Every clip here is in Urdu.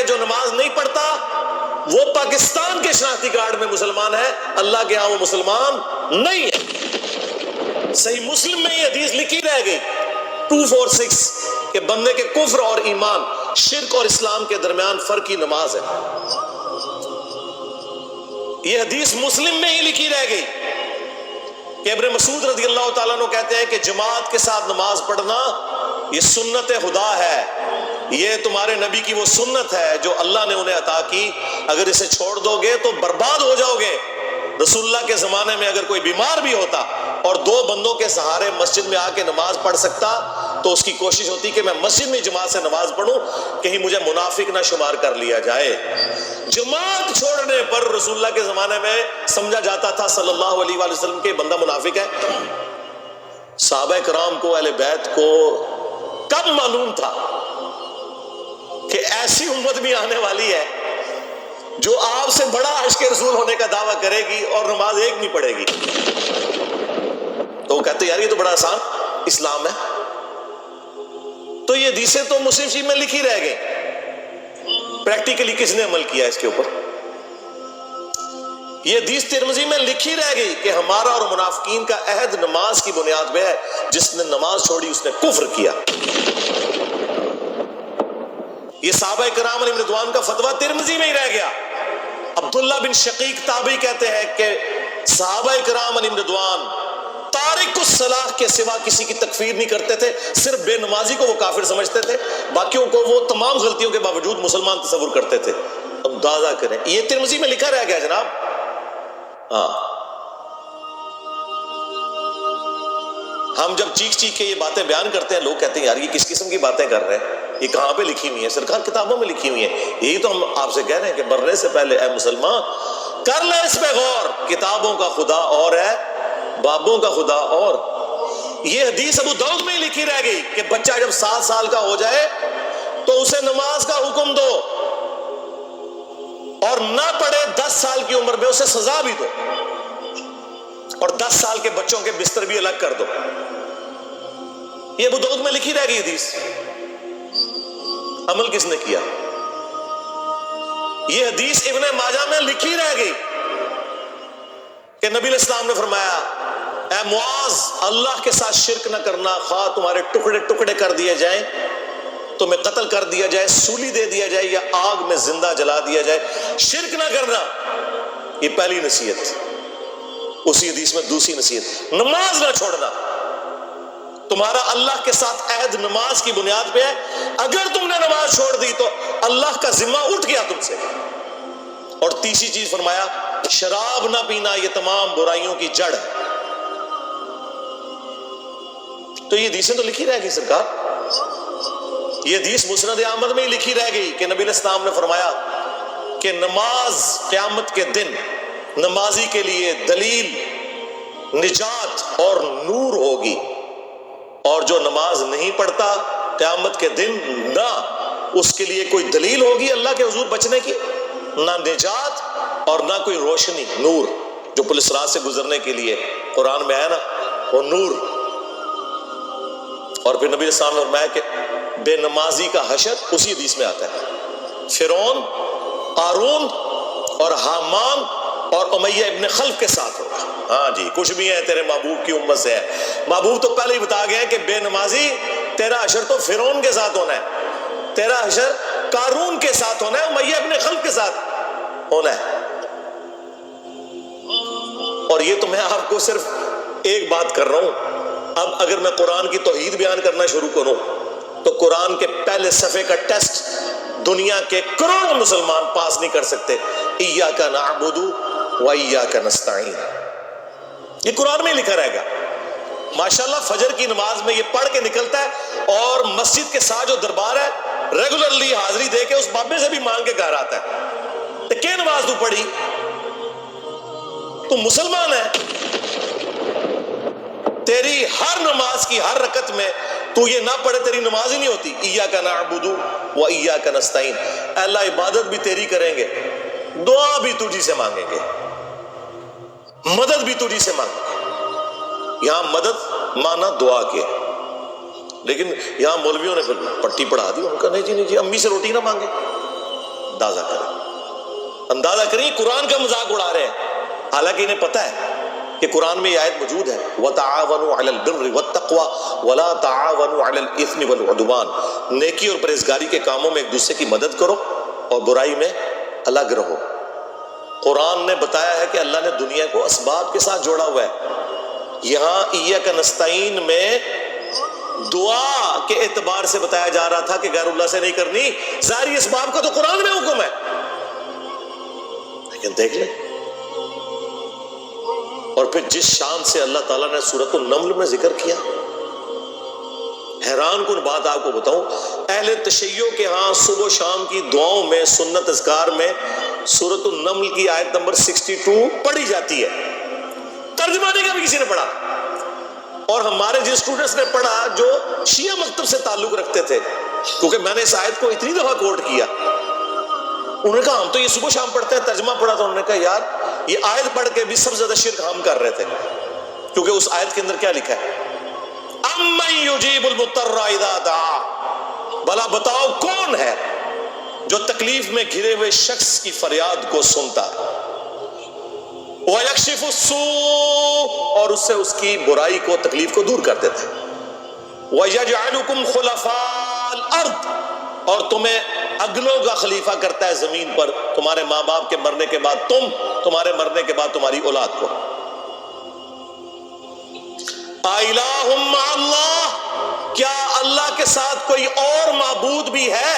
جو نماز نہیں پڑھتا وہ پاکستان کے شناختی کارڈ میں مسلمان ہے، اللہ کے ہاں وہ مسلمان نہیں ہے۔ صحیح مسلم میں یہ حدیث لکھی رہ گئی 246 کہ بندے کے کفر اور ایمان، شرک اور اسلام کے درمیان فرق کی نماز ہے۔ یہ حدیث مسلم میں ہی لکھی رہ گئی کہ ابن مسعود رضی اللہ تعالیٰ عنہ کہتے ہیں کہ جماعت کے ساتھ نماز پڑھنا یہ سنت خدا ہے، یہ تمہارے نبی کی وہ سنت ہے جو اللہ نے انہیں عطا کی، اگر اسے چھوڑ دو گے تو برباد ہو جاؤ گے۔ رسول اللہ کے زمانے میں اگر کوئی بیمار بھی ہوتا اور 2 بندوں کے سہارے مسجد میں آ کے نماز پڑھ سکتا تو اس کی کوشش ہوتی کہ میں مسجد میں جماعت سے نماز پڑھوں، کہیں مجھے منافق نہ شمار کر لیا جائے۔ جماعت چھوڑنے پر رسول اللہ کے زمانے میں سمجھا جاتا تھا صلی اللہ علیہ وآلہ وسلم کہ بندہ منافق ہے۔ صحابہ کرام کو، اہل بیت کو کب معلوم تھا کہ ایسی امت بھی آنے والی ہے جو آپ سے بڑا عشق رسول ہونے کا دعویٰ کرے گی اور نماز ایک نہیں پڑھے گی؟ تو وہ کہتے یار یہ تو بڑا آسان اسلام ہے۔ تو یہ حدیثیں تو مسلم شریف میں لکھی رہ گئی، پریکٹیکلی کس نے عمل کیا اس کے اوپر؟ یہ حدیث ترمذی میں لکھی رہ گئی کہ ہمارا اور منافقین کا عہد نماز کی بنیاد پہ ہے، جس نے نماز چھوڑی اس نے کفر کیا۔ یہ صحابہ کرام علیہ رضوان کا فتویٰ ترمذی میں ہی رہ گیا۔ عبداللہ بن شقیق تابعی کہتے ہیں کہ صحابہ کرام علیہ رضوان تارک الصلاۃ کے سوا کسی کی تکفیر نہیں کرتے تھے، صرف بے نمازی کو وہ کافر سمجھتے تھے، باقیوں کو وہ تمام غلطیوں کے باوجود مسلمان تصور کرتے تھے۔ اندازہ کریں، یہ ترمذی میں لکھا رہ گیا جناب۔ ہاں، ہم جب چیخ چیخ کے یہ باتیں بیان کرتے ہیں لوگ کہتے ہیں یار یہ کس قسم کی باتیں کر رہے ہیں، یہ کہاں پہ لکھی ہوئی ہیں؟ سرکار کتابوں میں لکھی ہوئی ہیں۔ یہی تو ہم آپ سے کہہ رہے ہیں کہ مرنے سے پہلے اے مسلمان کر لے اس پہ غور، کتابوں کا خدا اور ہے، بابوں کا خدا اور۔ یہ حدیث ابو داؤد میں ہی لکھی رہ گئی کہ بچہ جب 7 سال کا ہو جائے تو اسے نماز کا حکم دو، اور نہ پڑھے 10 سال کی عمر میں اسے سزا بھی دو، اور 10 سال کے بچوں کے بستر بھی الگ کر دو۔ یہ ابو داؤد میں لکھی رہ گئی حدیث، عمل کس نے کیا؟ یہ حدیث ابن ماجہ میں لکھی رہ گئی کہ نبی علیہ السلام نے فرمایا اے معاذ اللہ کے ساتھ شرک نہ کرنا، خواہ تمہارے ٹکڑے ٹکڑے کر دیے جائیں، تمہیں قتل کر دیا جائے، سولی دے دیا جائے، یا آگ میں زندہ جلا دیا جائے، شرک نہ کرنا۔ یہ پہلی نصیحت۔ اسی حدیث میں دوسری نصیحت، نماز نہ چھوڑنا۔ تمہارا اللہ کے ساتھ عہد نماز کی بنیاد پہ ہے، اگر تم نے نماز چھوڑ دی تو اللہ کا ذمہ اٹھ گیا تم سے۔ اور تیسری چیز فرمایا شراب نہ پینا، یہ تمام برائیوں کی جڑ ہے۔ تو یہ حدیثیں تو لکھی رہ گئی سرکار۔ یہ حدیث مسند احمد میں ہی لکھی رہ گئی کہ نبی علیہ السلام نے فرمایا کہ نماز قیامت کے دن نمازی کے لیے دلیل، نجات اور نور ہوگی، اور جو نماز نہیں پڑھتا قیامت کے دن نہ اس کے لیے کوئی دلیل ہوگی اللہ کے حضور بچنے کی، نہ نجات اور نہ کوئی روشنی، نور جو پولیس رات سے گزرنے کے لیے قرآن میں ہے نا وہ نور۔ اور پھر نبی علیہ السلام نے فرمایا کہ بے نمازی کا حشر اسی حدیث میں آتا ہے، فرعون، قارون اور حامان اور امیہ ابن خلف کے ساتھ ہوگا۔ ہاں جی، کچھ بھی ہے تیرے محبوب کی امت سے ہے۔ محبوب تو پہلے ہی بتا گیا ہے کہ بے نمازی تیرا حشر تو فرعون کے ساتھ ہونا ہے، تیرا حشر قارون کے ساتھ ہونا ہے، امیہ ابن خلف کے ساتھ ہونا ہے۔ اور یہ تو میں آپ کو صرف ایک بات کر رہا ہوں۔ اب اگر میں قرآن کی توحید بیان کرنا شروع کروں تو قرآن کے پہلے صفحے کا ٹیسٹ دنیا کے کروڑوں مسلمان پاس نہیں کر سکتے۔ ایاک نعبد و ایاک نستعین، یہ قرآن میں لکھا رہے گا۔ ماشاءاللہ فجر کی نماز میں یہ پڑھ کے نکلتا ہے، اور مسجد کے ساتھ جو دربار ہے ریگولرلی حاضری دے کے اس بابے سے بھی مانگ کے گھر آتا ہے کہ کیا نماز تو پڑھی؟ تو مسلمان ہے، تیری ہر نماز کی ہر رکعت میں تو یہ نہ پڑھے تیری نماز ہی نہیں ہوتی۔ ایاک نعبد و ایاک نستعین، اللہ عبادت بھی تیری کریں گے، دعا بھی تجھی سے مانگیں گے، مدد بھی تجھی سے مانگیں گے۔ یہاں مدد مانا دعا کے، لیکن یہاں مولویوں نے پھر پٹی پڑھا دی، ان کا نہیں جی نہیں جی امی سے روٹی نہ مانگے، اندازہ کریں، اندازہ کریں قرآن کا مذاق اڑا رہے ہیں، حالانکہ انہیں پتہ ہے کہ قرآن میں یہ آیت موجود ہے وَتَعَاوَنُوا عَلَى الْبِرِّ وَالتَّقْوَى وَلَا تَعَاوَنُوا عَلَى الْإِثْمِ وَالْعُدْوَانِ، نیکی اور پرہیزگاری کے کاموں میں ایک دوسرے کی مدد کرو اور برائی میں الگ رہو۔ قرآن نے بتایا ہے کہ اللہ نے دنیا کو اسباب کے ساتھ جوڑا ہوا ہے۔ یہاں ایاک نستعین میں دعا کے اعتبار سے بتایا جا رہا تھا کہ غیر اللہ سے نہیں کرنی، ظاہری اسباب کا تو قرآن میں حکم ہے، لیکن دیکھ لیں اور پھر جس شان سے اللہ تعالیٰ نے سورۃ النمل میں ذکر کیا، حیران کن بات آپ کو بتاؤں، اہل تشیع کے ہاں صبح و شام کی دعاؤں میں، سنت اذکار میں سورۃ النمل کی آیت نمبر 62 پڑھی جاتی ہے، ترجمہ نہیں کبھی کسی نے پڑھا، اور ہمارے جن اسٹوڈنٹس نے پڑھا جو شیعہ مکتب سے تعلق رکھتے تھے، کیونکہ میں نے اس آیت کو اتنی دفعہ کوٹ کیا، انہوں نے کہا ہم تو یہ صبح شام پڑھتے ہیں، ترجمہ پڑھا تو انہوں نے کہا یار یہ آیت پڑھ کے بھی سب سے زیادہ شرک ہم کر رہے تھے، کیونکہ اس آیت کے اندر کیا لکھا ہے اَمَّن يُجِيبُ الْمُضْطَرَّ إِذَا دَعَا، بھلا بتاؤ کون ہے جو تکلیف میں گھرے ہوئے شخص کی فریاد کو سنتا ہے، وَيَكْشِفُ السُّوءَ، اور اس سے اس کی برائی کو، تکلیف کو دور کر دیتا ہے، وَيَجْعَلُكُمْ خُلَفَاءَ الْأَرْضِ، اور تمہیں اگلوں کا خلیفہ کرتا ہے زمین پر، تمہارے ماں باپ کے مرنے کے بعد تم، تمہارے مرنے کے بعد تمہاری اولاد کو۔ اِلَٰهٌ مَّعَ اللَّهِ، کیا اللہ کے ساتھ کوئی اور معبود بھی ہے؟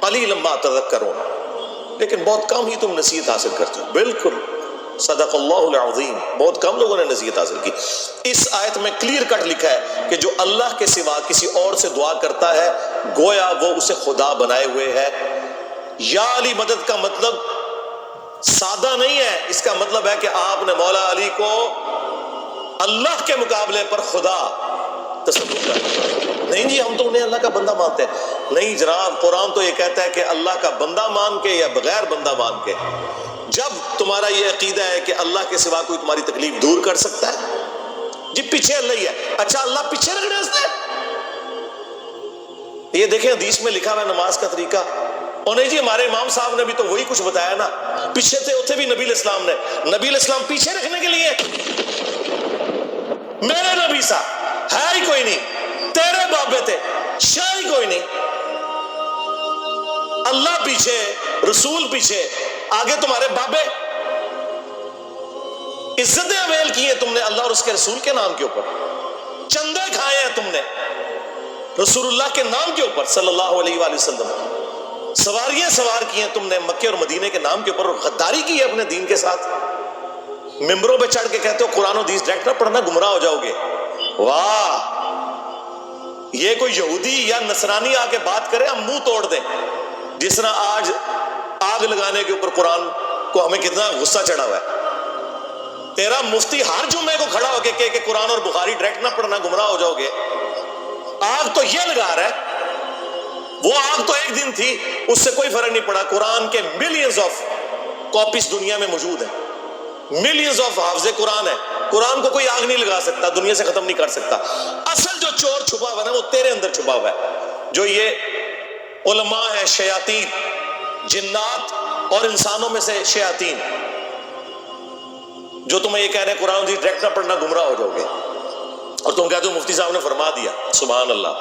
قَلِيلًا مَّا تَذَكَّرُونَ، لیکن بہت کم ہی تم نصیحت حاصل کرتے ہو۔ بالکل صدق اللہ العظیم، بہت کم لوگوں نے نصیحت حاصل کی۔ اس آیت میں کلیئر کٹ لکھا ہے کہ جو اللہ کے سوا کسی اور سے دعا کرتا ہے گویا وہ اسے خدا بنائے ہوئے ہے۔ یا علی مدد کا مطلب سادہ نہیں ہے، اس کا مطلب ہے کہ آپ نے مولا علی کو اللہ کے مقابلے پر خدا تصور کر نہیں جی ہم تو انہیں اللہ کا بندہ مانتے ہیں، نہیں جناب، قرآن تو یہ کہتا ہے کہ اللہ کا بندہ مان کے یا بغیر بندہ مان کے، جب تمہارا یہ عقیدہ ہے کہ اللہ کے سوا کوئی تمہاری تکلیف دور کر سکتا ہے، جی پیچھے اللہ ہی ہے، اچھا اللہ پیچھے رکھنے ہنستے ہیں؟ یہ دیکھیں حدیث میں لکھا ہوا ہے نماز کا طریقہ، اور نہیں جی ہمارے امام صاحب نے بھی تو وہی کچھ بتایا نا، پیچھے تھے اتنے بھی نبی علیہ السلام نے، نبی علیہ السلام پیچھے رکھنے کے لیے، میرے نبی صاحب ہے ہی کوئی نہیں، تیرے بابے تھے شاہ ہی کوئی نہیں، اللہ پیچھے، رسول پیچھے، آگے تمہارے بابے، عزتیں اویل کی ہیں تم نے اللہ اور اس کے رسول کے نام کے اوپر، چندے کھائے ہیں تم نے رسول اللہ کے نام کے اوپر صلی اللہ علیہ وآلہ وسلم، سواریاں سوار کی ہیں تم نے مکے اور مدینے کے نام کے اوپر، اور غداری کی ہے اپنے دین کے ساتھ، ممبروں پہ چڑھ کے کہتے ہو قرآن و حدیث ڈائریکٹ نہ پڑھنا گمراہ ہو جاؤ گے۔ واہ، یہ کوئی یہودی یا نصرانی آ کے بات کرے ہم منہ توڑ دیں، جس طرح آج آگ لگانے کے اوپر قرآن کو ہمیں کتنا غصہ چڑھا ہوا ہے۔ تیرا مفتی ہر جمعے کو کھڑا ہو کے کہ قرآن اور بخاری ڈائریکٹ نہ پڑھنا گمراہ ہو جاؤ گے، آگ تو یہ لگا رہا ہے، وہ آگ تو ایک دن تھی، اس سے کوئی فرق نہیں پڑا۔ قرآن کے ملینز آف کاپیز دنیا میں موجود ہیں، ملینز آف حافظ قرآن ہے، قرآن کو کوئی آگ نہیں لگا سکتا، دنیا سے ختم نہیں کر سکتا۔ اصل جو چور چھپا ہوا ہے وہ تیرے اندر چھپا ہوا ہے، جو یہ علماء ہیں، شیاطین، جنات اور انسانوں میں سے شیاطین، جو تمہیں یہ کہہ رہے ہیں قرآن حدیث ڈائریکٹ نہ پڑھنا گمراہ ہو جاؤ گے، اور تم کہتے ہو مفتی صاحب نے فرما دیا۔ سبحان اللہ،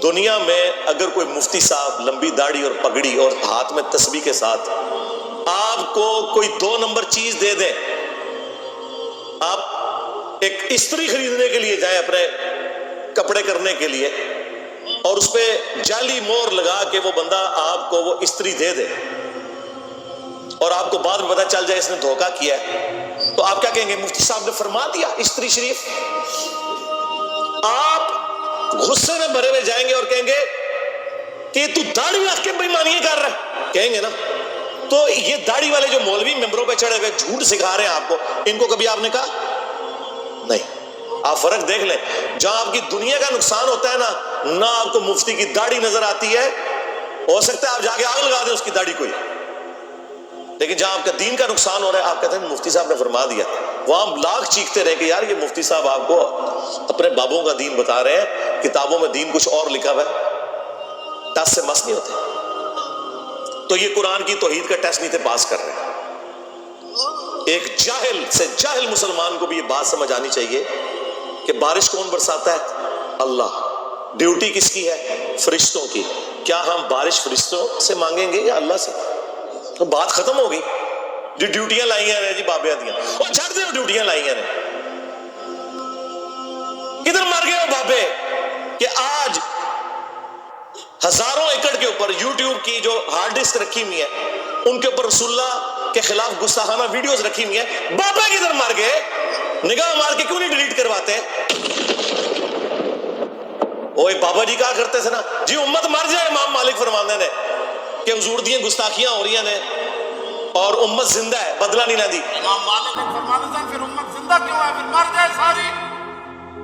دنیا میں اگر کوئی مفتی صاحب لمبی داڑھی اور پگڑی اور ہاتھ میں تسبیح کے ساتھ آپ کو کوئی 2 نمبر چیز دے دیں، آپ ایک استری خریدنے کے لیے جائیں اپنے کپڑے کرنے کے لیے، اور اس پہ جعلی مور لگا کے وہ بندہ آپ کو وہ استری دے دے، اور آپ کو بعد میں پتہ چل جائے اس نے دھوکہ کیا ہے، تو آپ کیا کہیں گے؟ مفتی صاحب نے فرما دیا استری شریف۔ آپ غصے میں بھرے ہوئے جائیں گے اور کہیں گے کہ تو داڑھی رکھ کے بےایمانیاں کر رہا ہے، کہیں گے نا۔ تو یہ داڑھی والے جو مولوی ممبروں پہ چڑھے ہوئے جھوٹ سکھا رہے ہیں آپ کو، ان کو کبھی آپ نے کہا نہیں؟ آپ فرق دیکھ لیں، جہاں آپ کی دنیا کا نقصان ہوتا ہے نا، نہ آپ کو مفتی کی داڑھی نظر آتی ہے، ہو سکتا ہے آپ جا کے آگ لگا دیں اس کی داڑھی کو، لیکن جہاں آپ کا دین کا نقصان ہو رہا ہے آپ کہتے ہیں مفتی صاحب نے فرما دیا، وہاں لاکھ چیختے رہے کہ یار یہ مفتی صاحب آپ کو اپنے بابوں کا دین بتا رہے ہیں، کتابوں میں دین کچھ اور لکھا ہوا ہے، ٹس سے مس نہیں ہوتے۔ تو یہ قرآن کی توحید کا ٹیسٹ نہیں تھے پاس کر رہے. ایک جاہل سے جاہل مسلمان کو بھی یہ بات سمجھ آنی چاہیے کہ بارش کون برساتا ہے؟ اللہ. ڈیوٹی کس کی ہے؟ فرشتوں کی. کیا ہم بارش فرشتوں سے مانگیں گے یا اللہ سے؟ تو بات ختم ہو گئی. جو ڈیوٹیاں لائی ہیں جی بابے دیاں، اور چھڑ دے ڈیوٹیاں لائی ہیں. کدھر مر گئے ہو بابے کہ آج ہزاروں ایکڑ کے اوپر یوٹیوب کی جو ہارڈ ڈسک رکھی ہوئی ہے ان کے اوپر رسول اللہ کے خلاف گستاخانہ ویڈیوز رکھی ہوئی ہیں. بابا کدھر مر گئے؟ نگاہ مار کے کیوں نہیں ڈیلیٹ کرواتے؟ اوے بابا جی کہا کرتے تھے نا جی امت مر جائے. امام مالک فرماندے نے کہ حضور دیاں گستاخیاں ہو رہی ہیں اور امت زندہ ہے، بدلہ نہیں لیندی. امام مالک نے فرمایا تھا پھر امت زندہ کیوں ہے؟ پھر مر جائے ساری،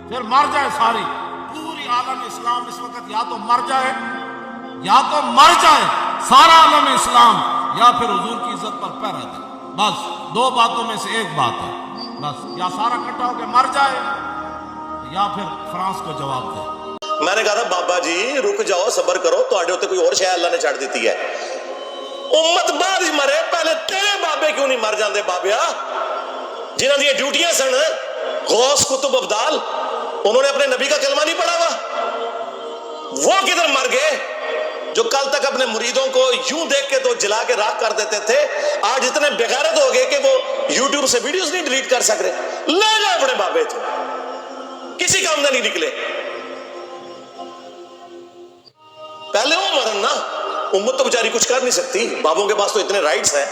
پھر مر جائے ساری. پوری عالم اسلام اس وقت یا تو مر جائے، یا تو مر جائے سارا عالم اسلام، یا پھر حضور کی عزت پر پہرا دے. بس دو باتوں میں سے ایک بات ہے. بس یا سارا اکٹھا ہو کے مر جائے یا پھر فرانس کو جواب دے. میں نے کہا تھا بابا جی رک جاؤ، صبر کرو، تواڈے اوتے کوئی اور شے اللہ نے چھڑ دیتی ہے. امت بعد مرے، پہلے تیرے بابے کیوں نہیں مر جاندے بابیا جنہاں دی ڈیوٹیاں سن؟ غوث کتب ابدال، انہوں نے اپنے نبی کا کلمہ نہیں پڑھا ہوا؟ وہ کدھر مر گئے جو کل تک اپنے مریدوں کو یوں دیکھ کے تو جلا کے راکھ کر دیتے تھے، آج اتنے بغیرت ہو گئے کہ وہ یوٹیوب سے ویڈیوز نہیں ڈیلیٹ کر سک رہے. لے جا اپنے بابے تو کسی کام نہیں نکلے. پہلے وہ مرن نا، امت تو بیچاری کچھ کر نہیں سکتی. بابوں کے پاس تو اتنے رائٹس ہیں.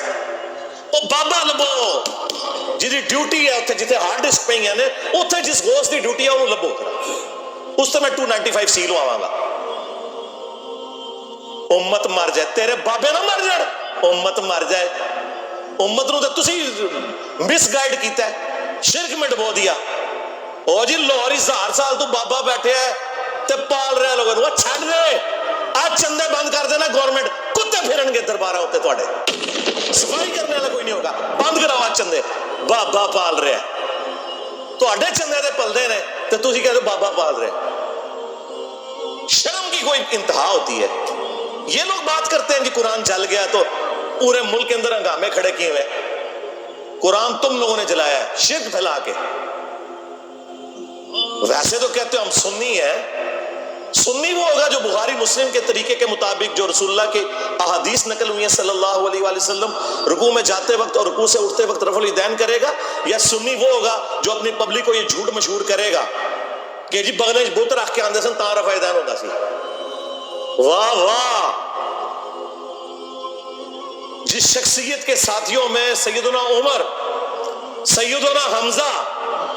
وہ بابا لبو جی ڈیوٹی ہے اتنے جتنے ہارڈ ڈسک پہ ہیں اتنے جس غوث دی ڈیوٹی ہے انہوں لبو، اس سے میں 295 سیل آواں گا. امت مر جائے، تیرے بابے نہ مر جائے، امت مر جائے. امت نو تے تسی مس گائیڈ کیتا ہے، شرک میں ڈبو دیا. او جی لاہور 1000 سال تو بابا بیٹھے ہے تے پال رہے لوگوں نو. چھڑ دے، آج چندے بند کر دینا گورنمنٹ، کتے پھرن گے دربارہ ہوتے تواڈے. صفائی کرنے والا کوئی نہیں ہوگا. بند کراؤ آج چندے، بابا پال رہے ہیں. تواڈے چندے دے پلدے نے تے تسی کہتے بابا پال رہے. شرم کی کوئی انتہا ہوتی ہے. یہ لوگ بات کرتے ہیں کہ قرآن جل گیا تو پورے ملک کے اندر ہنگامے کھڑے کیے ہوئے. قرآن تم لوگوں نے جلایا ہے شرک پھیلا کے. ویسے تو کہتے ہو ہم سنی ہیں. سنی وہ ہوگا جو بخاری مسلم کے طریقے کے مطابق جو رسول اللہ کی احادیث نقل ہوئی ہیں صلی اللہ علیہ وآلہ وسلم، رکوع میں جاتے وقت اور رکوع سے اٹھتے وقت رفع الیدین کرے گا. یا سنی وہ ہوگا جو اپنی پبلک کو یہ جھوٹ مشہور کرے گا کہ جی بغلے بت رکھ کے آندے سن تاں رفع الیدین ہوتا سی. واہ واہ. جس شخصیت کے ساتھیوں میں سیدنا عمر، سیدنا حمزہ،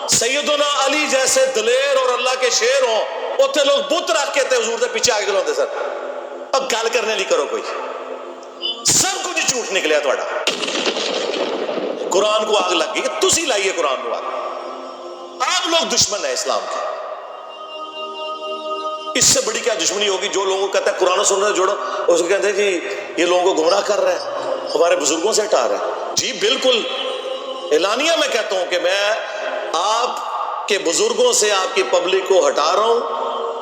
سیدنا علی جیسے دلیر اور اللہ کے شیر ہوں، اتنے لوگ بت رکھ کے تے حضور دے پیچھے آگے کھلوندے سن. اب گل کرنے لی کرو کوئی، سب کچھ جھوٹ نکلیا تہاڈا. قرآن کو آگ لگ گئی، تسی لائیے قرآن کو آگ. آپ لوگ دشمن ہیں اسلام کے. اس سے بڑی کیا دشمنی ہوگی جو لوگوں کو کہتا ہے قرآن و سنت سے جوڑو، اس کو کہتے ہیں جی یہ لوگوں کو گمراہ کر رہے ہیں، ہمارے بزرگوں سے ہٹا رہے ہیں. جی بالکل اعلانیہ میں کہتا ہوں کہ میں آپ کے بزرگوں سے آپ کی پبلک کو ہٹا رہا ہوں،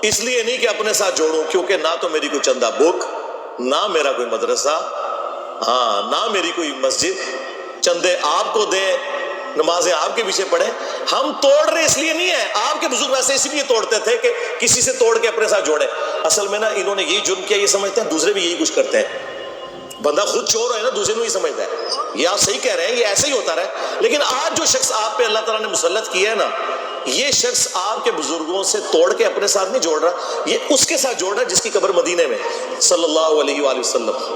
اس لیے نہیں کہ اپنے ساتھ جوڑوں، کیونکہ نہ تو میری کوئی چندہ بک، نہ میرا کوئی مدرسہ، ہاں نہ میری کوئی مسجد. چندے آپ کو دیں، نمازیں آپ کے پیچھے پڑھیں. ہم توڑ رہے اس لیے نہیں ہے، آپ کے بزرگ ویسے اس لیے توڑتے تھے کہ کسی سے توڑ کے اپنے ساتھ جوڑے. اصل میں نا انہوں نے یہی جرم کیا، یہ سمجھتے ہیں دوسرے بھی یہی کچھ کرتے ہیں. بندہ خود چور ہے نا، دوسرے کو ہی سمجھتا ہے. یہ آپ صحیح کہہ رہے ہیں، یہ ایسے ہی ہوتا رہا. لیکن آج جو شخص آپ پہ اللہ تعالیٰ نے مسلط کیا ہے نا، یہ شخص آپ کے بزرگوں سے توڑ کے اپنے ساتھ نہیں جوڑ رہا، یہ اس کے ساتھ جوڑ رہا ہے جس کی قبر مدینے میں صلی اللہ علیہ وآلہ وسلم.